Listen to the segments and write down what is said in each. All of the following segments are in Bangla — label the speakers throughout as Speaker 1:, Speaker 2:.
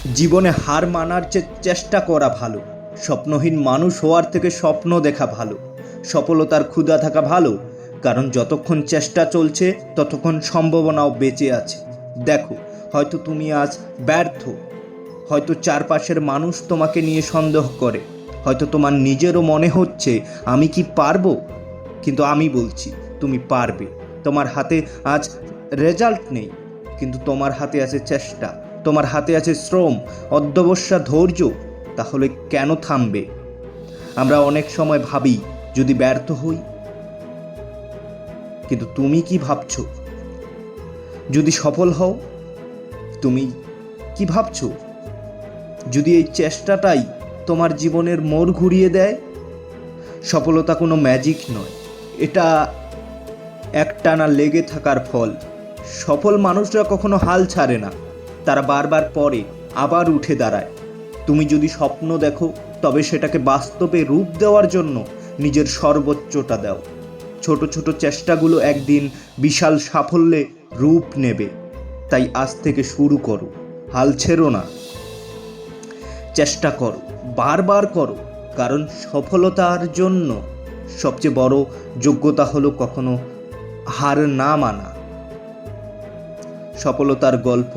Speaker 1: জীবনে হার মানার চেষ্টা করা ভালো। স্বপ্নহীন মানুষ হওয়ার থেকে স্বপ্ন দেখা ভালো। সফলতার ক্ষুধা থাকা ভালো, কারণ যতক্ষণ চেষ্টা চলছে ততক্ষণ সম্ভাবনাও বেঁচে আছে। দেখো, হয়তো তুমি আজ ব্যর্থ, হয়তো চারপাশের মানুষ তোমাকে নিয়ে সন্দেহ করে, হয়তো তোমার নিজেরও মনে হচ্ছে আমি কি পারবো, কিন্তু আমি বলছি তুমি পারবে। তোমার হাতে আজ রেজাল্ট নেই, কিন্তু তোমার হাতে আছে চেষ্টা, তোমার হাতে আছে শ্রম, অধ্যবসায়, ধৈর্য। তাহলে কেন থামবে? আমরা অনেক সময় ভাবি যদি ব্যর্থ হই, কিন্তু তুমি কি ভাবছো? যদি সফল হও, তুমি কি ভাবছো? যদি এই চেষ্টাটাই তোমার জীবনের মোড় ঘুরিয়ে দেয়। সফলতা কোনো ম্যাজিক নয়, এটা একটানা লেগে থাকার ফল। সফল মানুষরা কখনো হাল ছাড়ে না, তারা বারবার পড়ে আবার উঠে দাঁড়ায়। তুমি যদি স্বপ্ন দেখো, তবে সেটাকে বাস্তবে রূপ দেওয়ার জন্য নিজের সর্বোচ্চটা দাও। ছোট ছোট চেষ্টাগুলো একদিন বিশাল সাফল্যে রূপ নেবে। তাই আজ থেকে শুরু করো, হাল ছেড়ো না, চেষ্টা করো, বারবার করো। কারণ সফলতার জন্য সবচেয়ে বড় যোগ্যতা হলো কখনো হার না মানা। সফলতার গল্প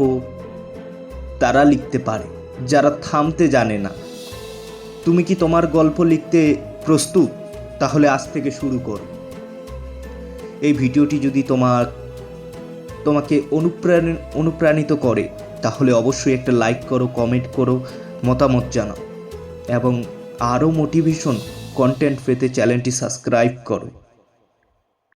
Speaker 1: তারা লিখতে পারে যারা থামতে জানে না। তুমি কি তোমার গল্প লিখতে প্রস্তুত? তাহলে আজ থেকে শুরু করো। এই ভিডিওটি যদি তোমাকে অনুপ্রাণিত করে, তাহলে অবশ্যই একটা লাইক করো, কমেন্ট করো, মতামত জানাও এবং আরও মোটিভেশন কন্টেন্ট পেতে চ্যানেলটি সাবস্ক্রাইব করো।